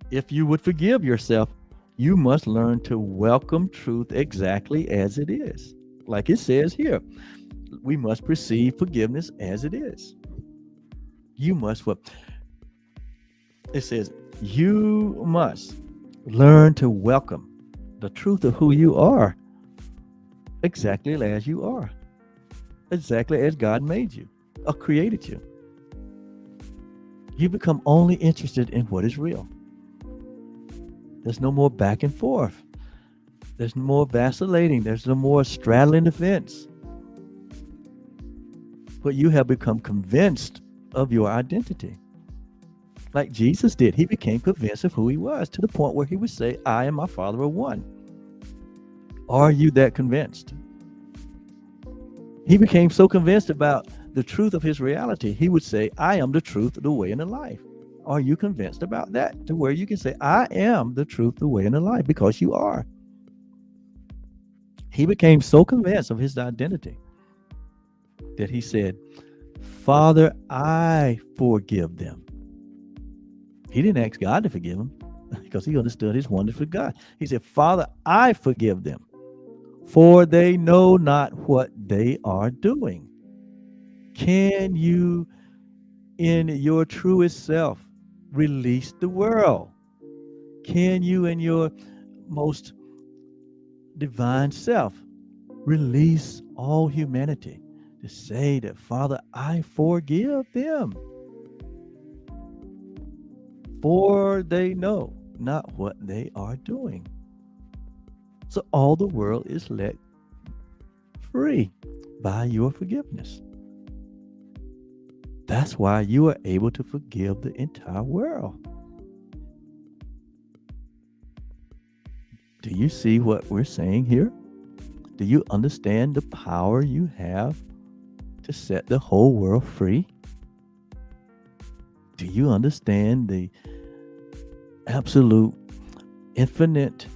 if you would forgive yourself, you must learn to welcome truth exactly as it is. Like it says here, we must perceive forgiveness as it is. You must what? It says, you must learn to welcome the truth of who you are exactly as you are, exactly as God made you or created you. You become only interested in what is real. There's no more back and forth. There's no more vacillating. There's no more straddling the fence. But you have become convinced of your identity. Like Jesus did. He became convinced of who he was to the point where he would say, I and my Father are one. Are you that convinced? He became so convinced about the truth of his reality, he would say, I am the truth, the way, and the life. Are you convinced about that to where you can say, I am the truth, the way, and the life? Because you are. He became so convinced of his identity that he said, Father, I forgive them. He didn't ask God to forgive him because he understood his oneness with God. He said, Father, I forgive them, for they know not what they are doing. Can you, in your truest self, release the world? Can you, in your most divine self, release all humanity to say that, Father, I forgive them, for they know not what they are doing? So all the world is let free by your forgiveness. That's why you are able to forgive the entire world. Do you see what we're saying here? Do you understand the power you have to set the whole world free? Do you understand the absolute, infinite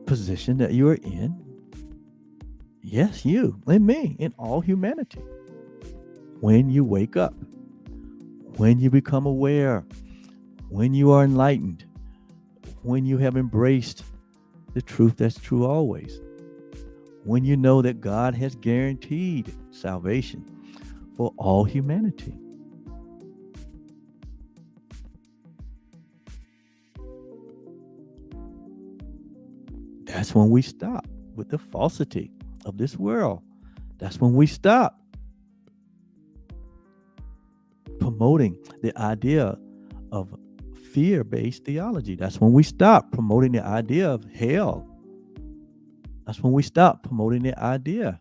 position that you are in? Yes, you and me and all humanity. When you wake up, when you become aware, when you are enlightened, when you have embraced the truth that's true always, when you know that God has guaranteed salvation for all humanity. That's when we stop with the falsity of this world. That's when we stop promoting the idea of fear-based theology. That's when we stop promoting the idea of hell. That's when we stop promoting the idea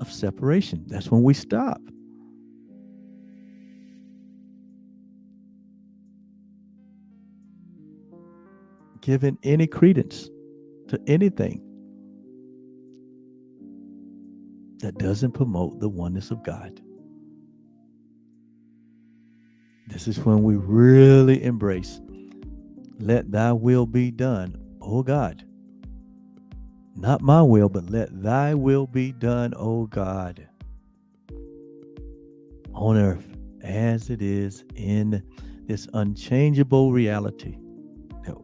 of separation. That's when we stop giving any credence to anything that doesn't promote the oneness of God. This is when we really embrace, let thy will be done, O God. Not my will, but let thy will be done, O God, on earth as it is in this unchangeable reality that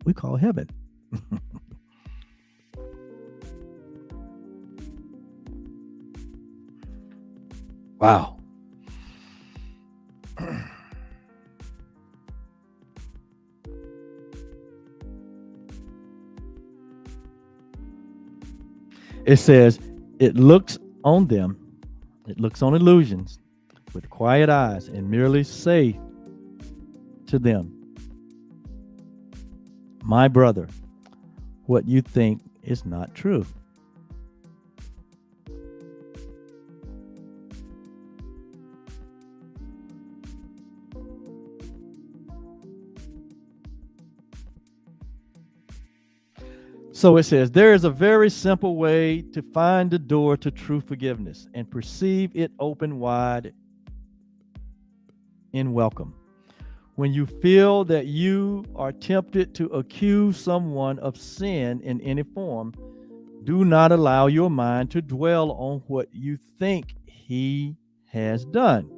we call heaven. Wow. It says, it looks on them, it looks on illusions with quiet eyes and merely say to them, my brother, what you think is not true. So it says, there is a very simple way to find the door to true forgiveness and perceive it open wide in welcome. When you feel that you are tempted to accuse someone of sin in any form, do not allow your mind to dwell on what you think he has done,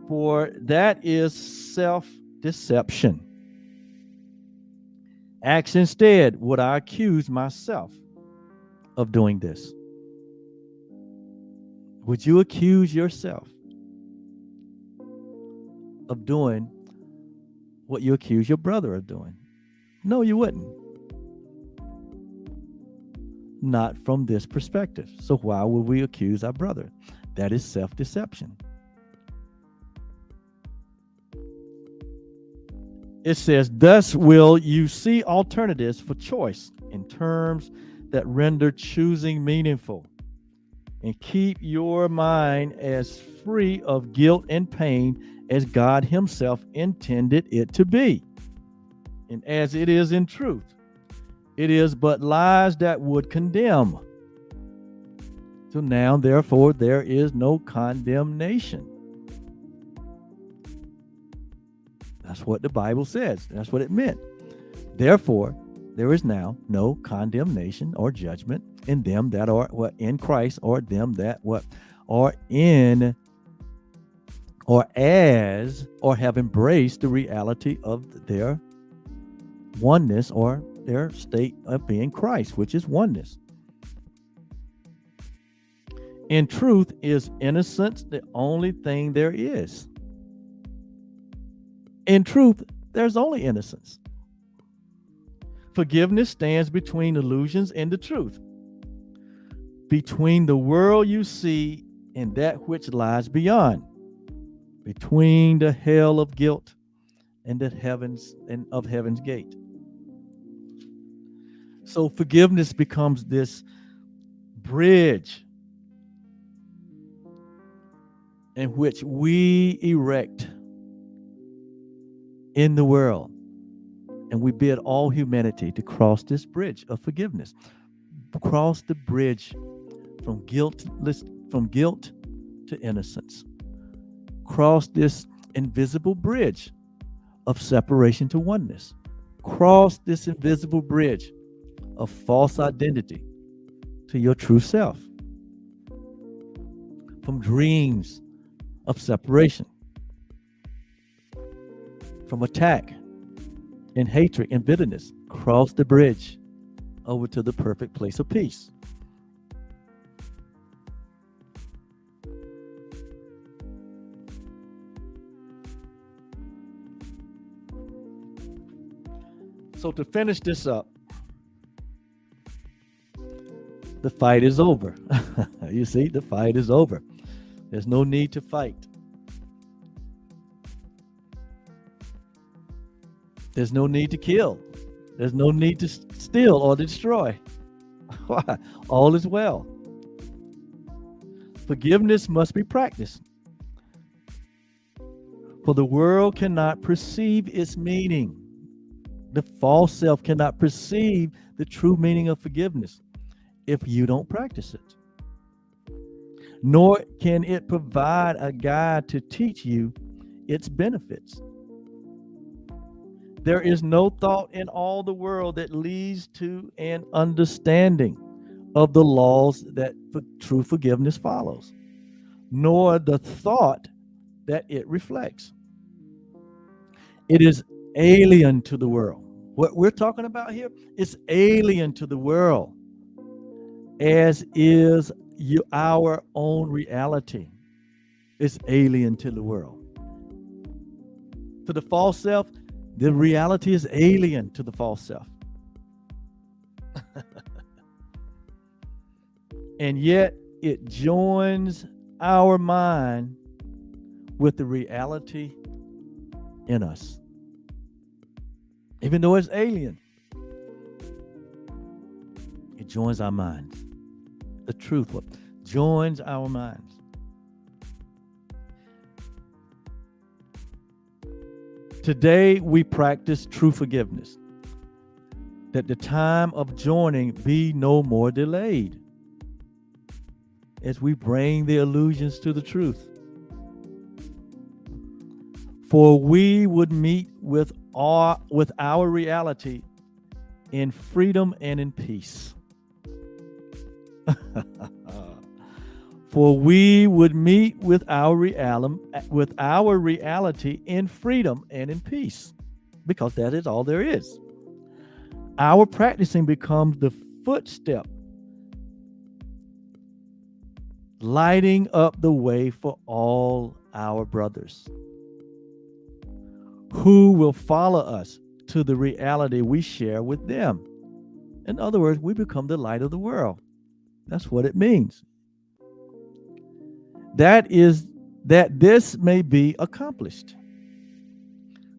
for that is self-deception. Ask instead, would I accuse myself of doing this? Would you accuse yourself of doing what you accuse your brother of doing? No, you wouldn't. Not from this perspective. So why would we accuse our brother? That is self-deception. It says, thus will you see alternatives for choice in terms that render choosing meaningful, and keep your mind as free of guilt and pain as God himself intended it to be, and as it is in truth. It is but lies that would condemn. So now, therefore, there is no condemnation. That's what the Bible says. That's what it meant. Therefore, there is now no condemnation or judgment in them that are what in Christ, or them that what are in or as or have embraced the reality of their oneness, or their state of being Christ, which is oneness. In truth, is innocence the only thing there is? In truth, there's only innocence. Forgiveness stands between illusions and the truth, between the world you see and that which lies beyond, between the hell of guilt and the heavens and of heaven's gate. So forgiveness becomes this bridge in which we erect in the world, and we bid all humanity to cross this bridge of forgiveness, cross the bridge from guilt to innocence, cross this invisible bridge of separation to oneness, cross this invisible bridge of false identity to your true self, from dreams of separation, from attack and hatred and bitterness, cross the bridge over to the perfect place of peace. So to finish this up, the fight is over. You see, the fight is over. There's no need to fight. There's no need to kill. There's no need to steal or destroy. Why? All is well. Forgiveness must be practiced, for the world cannot perceive its meaning. The false self cannot perceive the true meaning of forgiveness if you don't practice it. Nor can it provide a guide to teach you its benefits. There is no thought in all the world that leads to an understanding of the laws that true forgiveness follows, nor the thought that it reflects. It is alien to the world. What we're talking about here is alien to the world, as is our own reality. It's alien to the world. To the false self, the reality is alien to the false self. And yet it joins our mind with the reality in us. Even though it's alien, it joins our minds. The truth joins our minds. Today we practice true forgiveness, that the time of joining be no more delayed, as we bring the illusions to the truth. For we would meet with our reality in freedom and in peace. For we would meet with our reality in freedom and in peace, because that is all there is. Our practicing becomes the footstep, lighting up the way for all our brothers who will follow us to the reality we share with them. In other words, we become the light of the world. That's what it means. That is that this may be accomplished.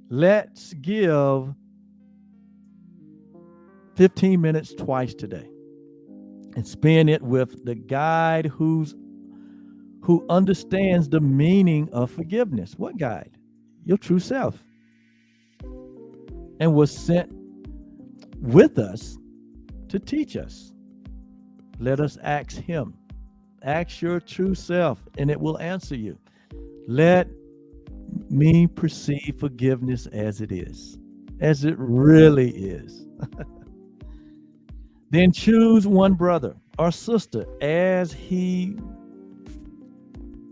Let's give 15 minutes twice today and spend it with the guide who understands the meaning of forgiveness. What guide? Your true self. And was sent with us to teach us. Let us ask him. Ask your true self, and it will answer you. Let me perceive forgiveness as it is, as it really is. Then choose one brother or sister as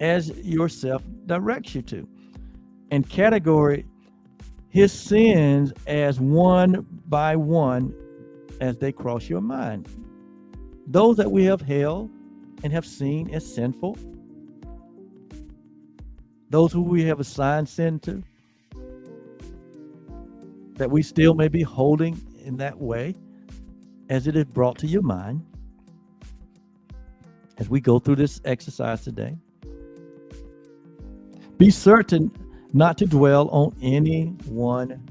yourself directs you to, and category his sins as one by one as they cross your mind. Those that we have held and have seen as sinful, those who we have assigned sin to, that we still may be holding in that way, as it is brought to your mind, as we go through this exercise today. Be certain not to dwell on any one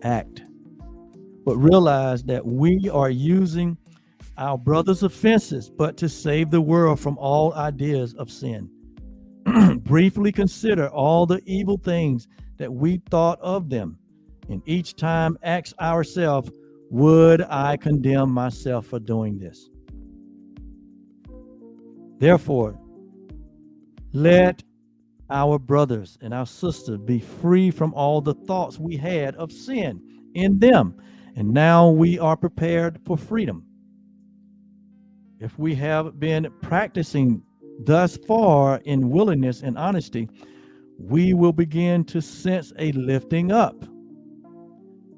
act, but realize that we are using our brother's offenses, but to save the world from all ideas of sin. Briefly consider all the evil things that we thought of them, and each time ask ourselves, would I condemn myself for doing this? Therefore, let our brothers and our sisters be free from all the thoughts we had of sin in them. And now we are prepared for freedom. If we have been practicing thus far in willingness and honesty, we will begin to sense a lifting up,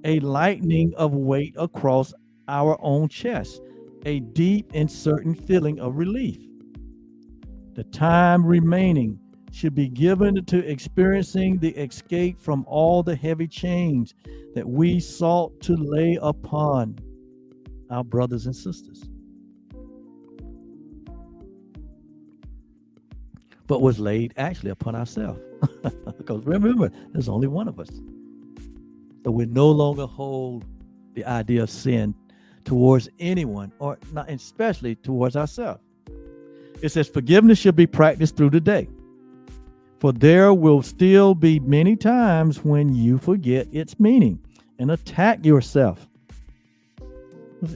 a lightening of weight across our own chest, a deep and certain feeling of relief. The time remaining should be given to experiencing the escape from all the heavy chains that we sought to lay upon our brothers and sisters, but was laid actually upon ourselves. Because remember, there's only one of us. So we no longer hold the idea of sin towards anyone, or not, especially towards ourselves. It says forgiveness should be practiced through the day. For there will still be many times when you forget its meaning and attack yourself.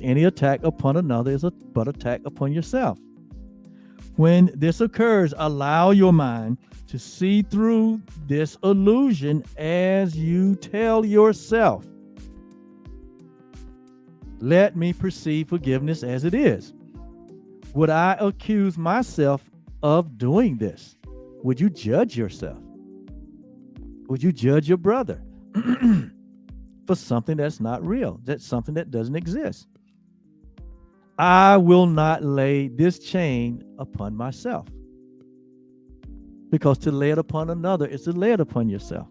Any attack upon another is but attack upon yourself. When this occurs, allow your mind to see through this illusion as you tell yourself, let me perceive forgiveness as it is. Would I accuse myself of doing this? Would you judge yourself? Would you judge your brother for something that's not real? That's something that doesn't exist. I will not lay this chain upon myself, because to lay it upon another is to lay it upon yourself.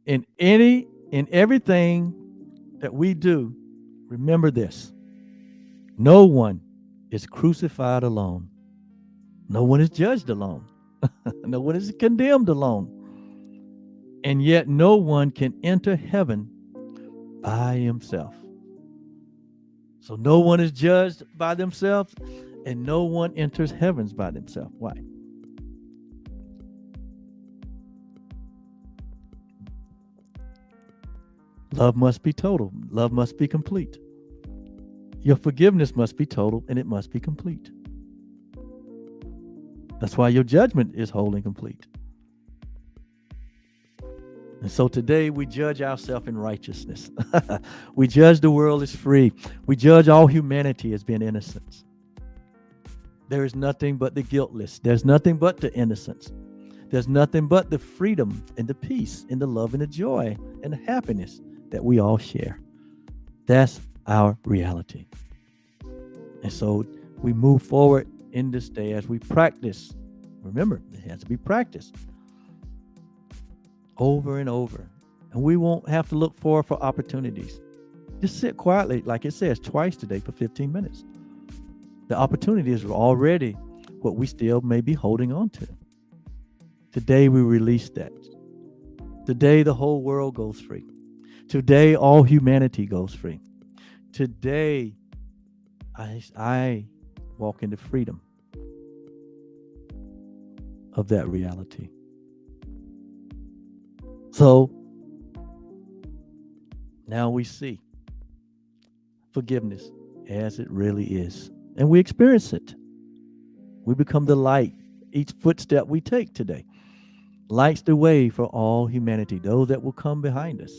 In everything that we do, remember this: no one is crucified alone. No one is judged alone. No one is condemned alone. And yet no one can enter heaven by himself. So no one is judged by themselves, and no one enters heavens by themselves. Why? Love must be total. Love must be complete. Your forgiveness must be total, and it must be complete. That's why your judgment is whole and complete. And so today we judge ourselves in righteousness. We judge the world as free. We judge all humanity as being innocent. There is nothing but the guiltless. There's nothing but the innocence. There's nothing but the freedom and the peace and the love and the joy and the happiness that we all share. That's our reality. And so we move forward in this day as we practice. Remember, it has to be practiced over and over. And we won't have to look for opportunities. Just sit quietly, like it says, twice today for 15 minutes. The opportunities are already what we still may be holding on to. Today we release that. Today the whole world goes free. Today all humanity goes free. Today I walk into freedom of that reality. So now we see forgiveness as it really is, and we experience it. We become the light. Each footstep we take today lights the way for all humanity, those that will come behind us,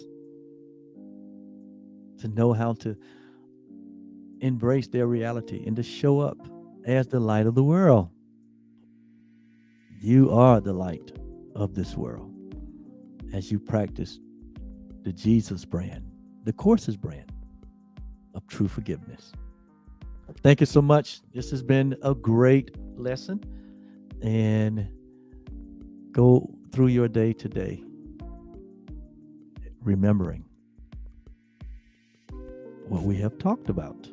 to know how to embrace their reality and to show up as the light of the world. You are the light of this world as you practice the Jesus brand, the Courses brand of true forgiveness. Thank you so much. This has been a great lesson, and go through your day today remembering what we have talked about.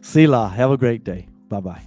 Selah, have a great day. Bye-bye.